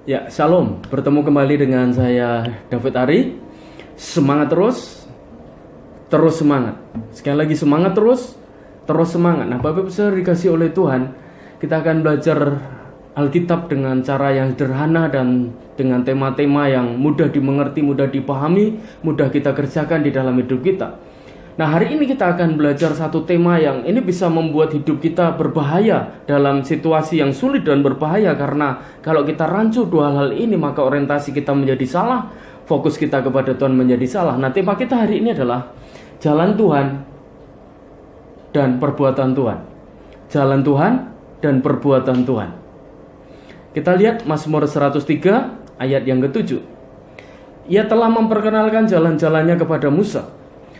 Ya, Shalom. Bertemu kembali dengan saya David Ari. Semangat terus semangat. Sekali lagi semangat terus semangat. Nah, Bapak Ibu Saudara dikasih oleh Tuhan, kita akan belajar Alkitab dengan cara yang sederhana dan dengan tema-tema yang mudah dimengerti, mudah dipahami, mudah kita kerjakan di dalam hidup kita. Nah, hari ini kita akan belajar satu tema yang ini bisa membuat hidup kita berbahaya dalam situasi yang sulit dan berbahaya, karena kalau kita rancu dua hal ini maka orientasi kita menjadi salah, fokus kita kepada Tuhan menjadi salah. Nah, tema kita hari ini adalah jalan Tuhan dan perbuatan Tuhan. Jalan Tuhan dan perbuatan Tuhan. Kita lihat Mazmur 103 ayat yang ke-7. Ia telah memperkenalkan jalan-jalannya kepada Musa,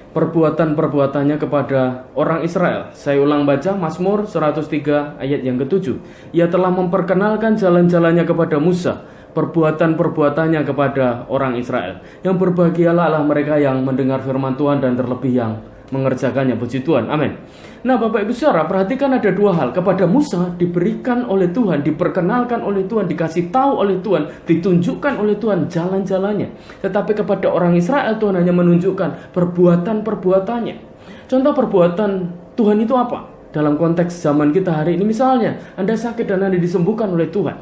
perbuatan-perbuatannya kepada orang Israel. Saya ulang baca Mazmur 103 ayat yang ke-7. Ia telah memperkenalkan jalan-jalannya kepada Musa, perbuatan-perbuatannya kepada orang Israel. Yang berbahagialah adalah mereka yang mendengar firman Tuhan dan terlebih yang mengerjakannya. Puji Tuhan, amin. Nah, Bapak Ibu Saudara, perhatikan ada dua hal. Kepada Musa diberikan oleh Tuhan, diperkenalkan oleh Tuhan, dikasih tahu oleh Tuhan, ditunjukkan oleh Tuhan jalan-jalannya. Tetapi kepada orang Israel Tuhan hanya menunjukkan perbuatan-perbuatannya. Contoh perbuatan Tuhan itu apa? Dalam konteks zaman kita hari ini, misalnya Anda sakit dan Anda disembuhkan oleh Tuhan.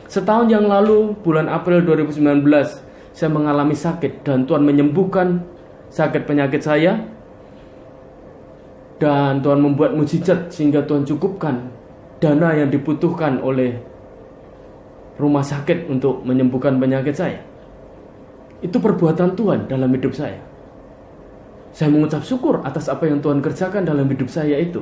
Setahun yang lalu, bulan April 2019, saya mengalami sakit dan Tuhan menyembuhkan sakit penyakit saya. Dan Tuhan membuat mujizat sehingga Tuhan cukupkan dana yang dibutuhkan oleh rumah sakit untuk menyembuhkan penyakit saya. Itu perbuatan Tuhan dalam hidup saya. Saya mengucap syukur atas apa yang Tuhan kerjakan dalam hidup saya itu.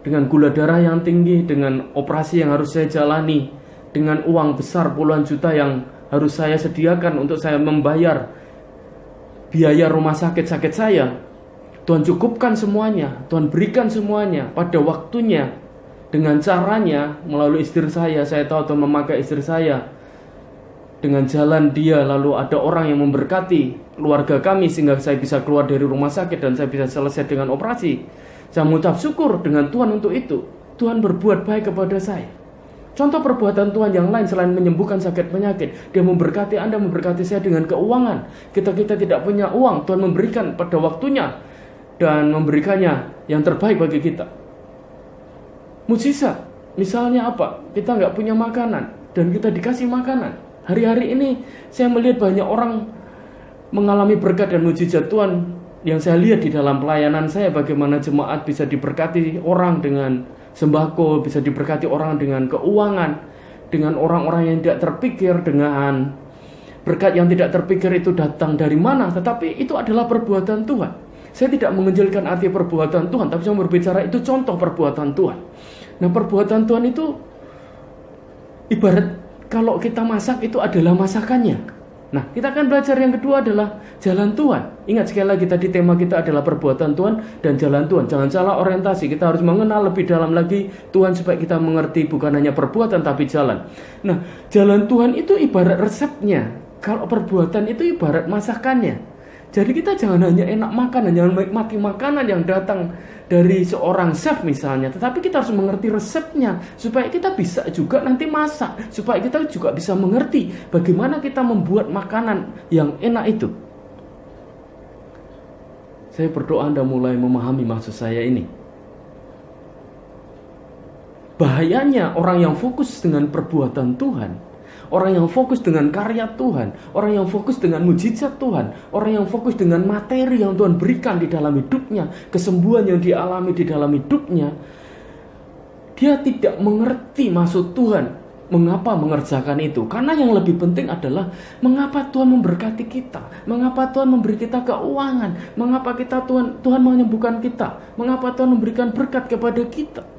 Dengan gula darah yang tinggi, dengan operasi yang harus saya jalani, dengan uang besar puluhan juta yang harus saya sediakan untuk saya membayar biaya rumah sakit saya. Tuhan cukupkan semuanya, Tuhan berikan semuanya pada waktunya, dengan caranya melalui istri saya tahu Tuhan memakai istri saya. Dengan jalan dia, lalu ada orang yang memberkati keluarga kami sehingga saya bisa keluar dari rumah sakit dan saya bisa selesai dengan operasi. Saya mengucap syukur dengan Tuhan untuk itu. Tuhan berbuat baik kepada saya. Contoh perbuatan Tuhan yang lain selain menyembuhkan sakit penyakit, Dia memberkati Anda, memberkati saya dengan keuangan. Kita tidak punya uang, Tuhan memberikan pada waktunya dan memberikannya yang terbaik bagi kita. Mujizat, misalnya apa? Kita nggak punya makanan dan kita dikasih makanan. Hari-hari ini saya melihat banyak orang mengalami berkat dan mujizat Tuhan yang saya lihat di dalam pelayanan saya. Bagaimana jemaat bisa diberkati orang dengan sembako, bisa diberkati orang dengan keuangan, dengan orang-orang yang tidak terpikir, dengan berkat yang tidak terpikir itu datang dari mana, tetapi itu adalah perbuatan Tuhan. Saya tidak mengenjelkan arti perbuatan Tuhan, tapi saya berbicara itu contoh perbuatan Tuhan. Nah, perbuatan Tuhan itu ibarat kalau kita masak itu adalah masakannya. Nah, kita akan belajar yang kedua adalah jalan Tuhan. Ingat sekali lagi tadi tema kita adalah perbuatan Tuhan dan jalan Tuhan. Jangan salah orientasi, kita harus mengenal lebih dalam lagi Tuhan supaya kita mengerti bukan hanya perbuatan tapi jalan. Nah, jalan Tuhan itu ibarat resepnya. Kalau perbuatan itu ibarat masakannya. Jadi kita jangan hanya enak makan, jangan menikmati makanan yang datang dari seorang chef misalnya, tetapi kita harus mengerti resepnya supaya kita bisa juga nanti masak, supaya kita juga bisa mengerti bagaimana kita membuat makanan yang enak itu. Saya berdoa Anda mulai memahami maksud saya ini. Bahayanya orang yang fokus dengan perbuatan Tuhan, orang yang fokus dengan karya Tuhan, orang yang fokus dengan mujizat Tuhan, orang yang fokus dengan materi yang Tuhan berikan di dalam hidupnya, kesembuhan yang dialami di dalam hidupnya, dia tidak mengerti maksud Tuhan, mengapa mengerjakan itu. Karena yang lebih penting adalah mengapa Tuhan memberkati kita, mengapa Tuhan memberi kita keuangan, mengapa Tuhan menyembuhkan kita, mengapa Tuhan memberikan berkat kepada kita.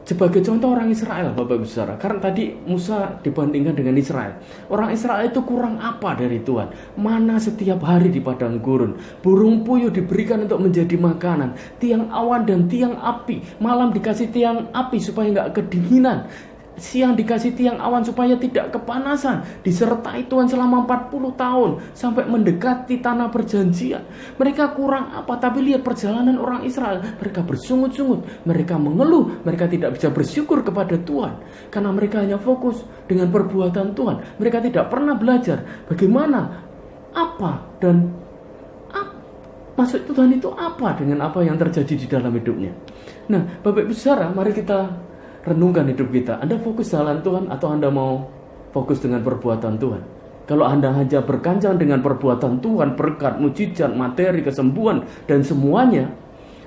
Sebagai contoh orang Israel, Bapak Ibu Saudara, karena tadi Musa dibandingkan dengan Israel. Orang Israel itu kurang apa dari Tuhan? Mana setiap hari di padang gurun, burung puyuh diberikan untuk menjadi makanan, tiang awan dan tiang api, malam dikasih tiang api supaya nggak kedinginan. siang dikasih tiang awan supaya tidak kepanasan, disertai Tuhan selama 40 tahun sampai mendekati tanah perjanjian. Mereka kurang apa? Tapi lihat perjalanan orang Israel, mereka bersungut-sungut, mereka mengeluh, mereka tidak bisa bersyukur kepada Tuhan karena mereka hanya fokus dengan perbuatan Tuhan. Mereka tidak pernah belajar bagaimana, apa, dan maksud Tuhan itu apa dengan apa yang terjadi di dalam hidupnya. Nah, Bapak Ibu Saudara, mari kita renungkan hidup kita. Anda fokus jalan Tuhan atau Anda mau fokus dengan perbuatan Tuhan? Kalau Anda hanya berkancang dengan perbuatan Tuhan, berkat, mujizat, materi, kesembuhan, dan semuanya,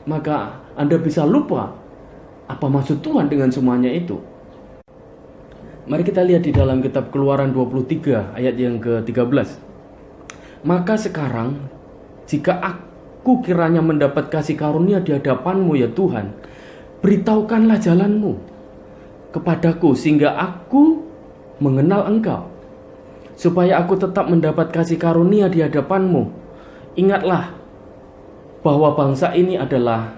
maka Anda bisa lupa apa maksud Tuhan dengan semuanya itu. Mari kita lihat di dalam kitab Keluaran 23 ayat yang ke-13. Maka sekarang, jika aku kiranya mendapat kasih karunia di hadapan-Mu ya Tuhan, beritahukanlah jalan-Mu kepadaku sehingga aku mengenal Engkau, supaya aku tetap mendapat kasih karunia di hadapan-Mu. Ingatlah bahwa bangsa ini adalah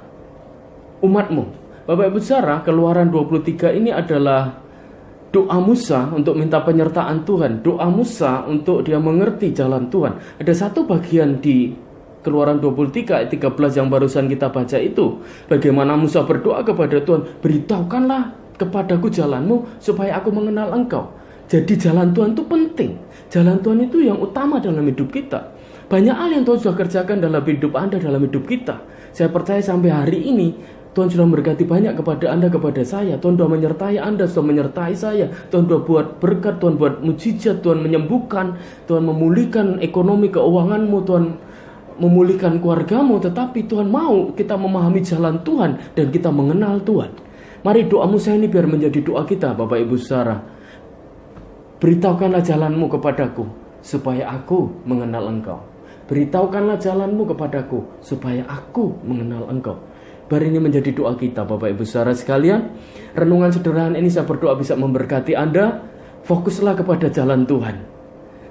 umat-Mu. Bapak Ibu Saudara, Keluaran 23 ini adalah doa Musa untuk minta penyertaan Tuhan, doa Musa untuk dia mengerti jalan Tuhan. Ada satu bagian di Keluaran 23 ayat 13 yang barusan kita baca itu, bagaimana Musa berdoa kepada Tuhan, beritahukanlah kepadaku jalanmu supaya aku mengenal Engkau. Jadi jalan Tuhan itu penting. Jalan Tuhan itu yang utama dalam hidup kita. Banyak hal yang Tuhan sudah kerjakan dalam hidup Anda, dalam hidup kita. Saya percaya sampai hari ini Tuhan sudah memberkati banyak kepada Anda, kepada saya. Tuhan sudah menyertai Anda, sudah menyertai saya. Tuhan sudah buat berkat, Tuhan buat mujizat, Tuhan menyembuhkan, Tuhan memulihkan ekonomi keuanganmu, Tuhan memulihkan keluargamu. Tetapi Tuhan mau kita memahami jalan Tuhan dan kita mengenal Tuhan. Mari doa Musa ini biar menjadi doa kita, Bapak Ibu Saudara. Beritahukanlah jalanmu kepadaku supaya aku mengenal Engkau. Beritahukanlah jalanmu kepadaku supaya aku mengenal Engkau. Biar ini menjadi doa kita, Bapak Ibu Saudara sekalian. Renungan sederhana ini saya berdoa bisa memberkati Anda. Fokuslah kepada jalan Tuhan.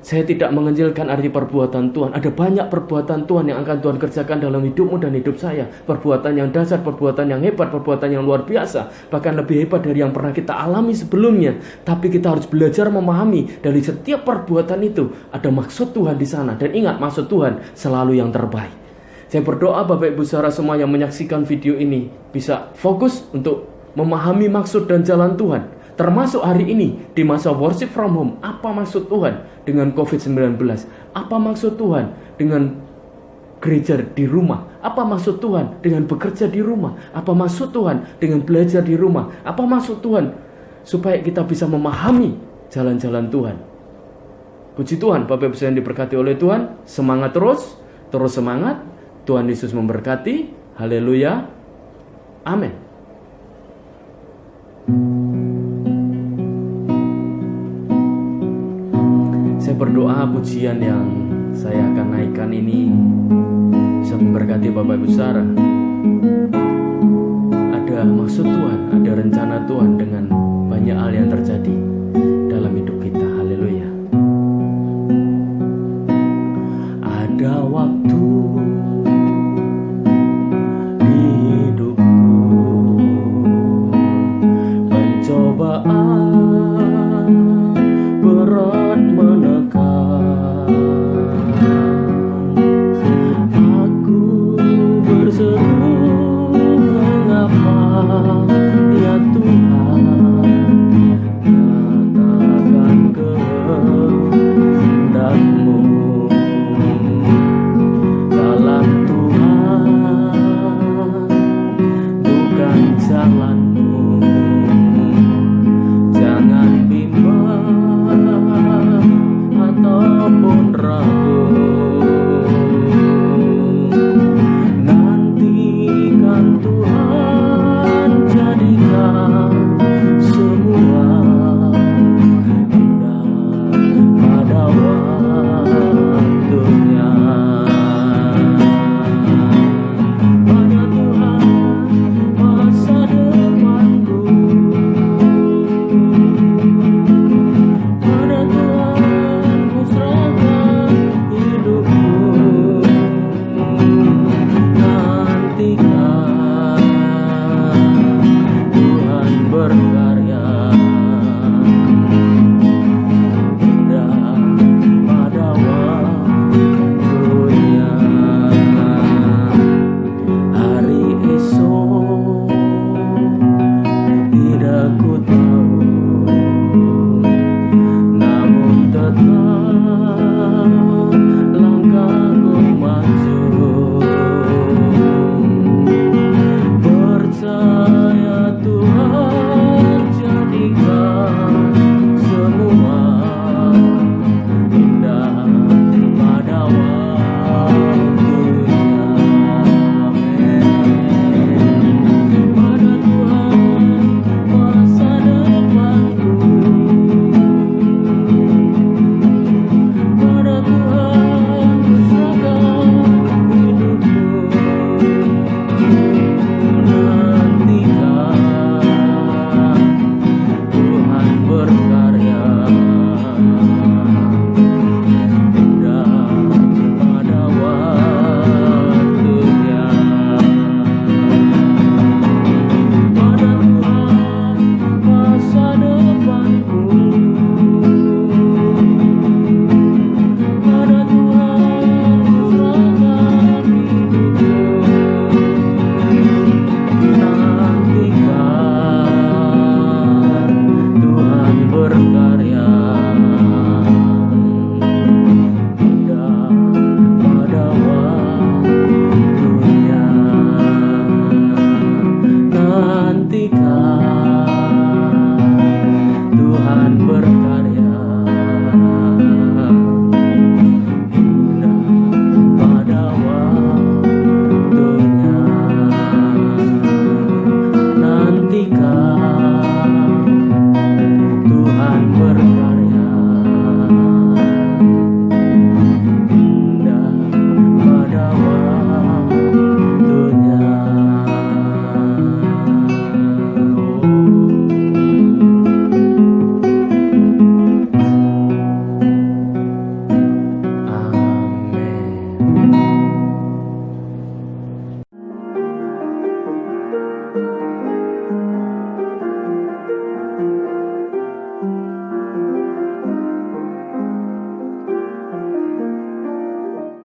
Saya tidak mengenjilkan arti perbuatan Tuhan. Ada banyak perbuatan Tuhan yang akan Tuhan kerjakan dalam hidupmu dan hidup saya. Perbuatan yang dasar, perbuatan yang hebat, perbuatan yang luar biasa. Bahkan lebih hebat dari yang pernah kita alami sebelumnya. Tapi kita harus belajar memahami dari setiap perbuatan itu ada maksud Tuhan di sana. Dan ingat, maksud Tuhan selalu yang terbaik. Saya berdoa Bapak Ibu Saudara semua yang menyaksikan video ini bisa fokus untuk memahami maksud dan jalan Tuhan. Termasuk hari ini di masa worship from home. Apa maksud Tuhan dengan COVID-19? Apa maksud Tuhan dengan gereja di rumah? Apa maksud Tuhan dengan bekerja di rumah? Apa maksud Tuhan dengan belajar di rumah? Apa maksud Tuhan supaya kita bisa memahami jalan-jalan Tuhan? Puji Tuhan, Bapak Ibu yang diberkati oleh Tuhan. Semangat terus semangat. Tuhan Yesus memberkati. Haleluya. Amin. Saya berdoa pujian yang saya akan naikkan ini bisa memberkati Bapak Ibu Saudara. Ada maksud Tuhan, ada rencana Tuhan dengan banyak hal yang terjadi dalam hidup kita.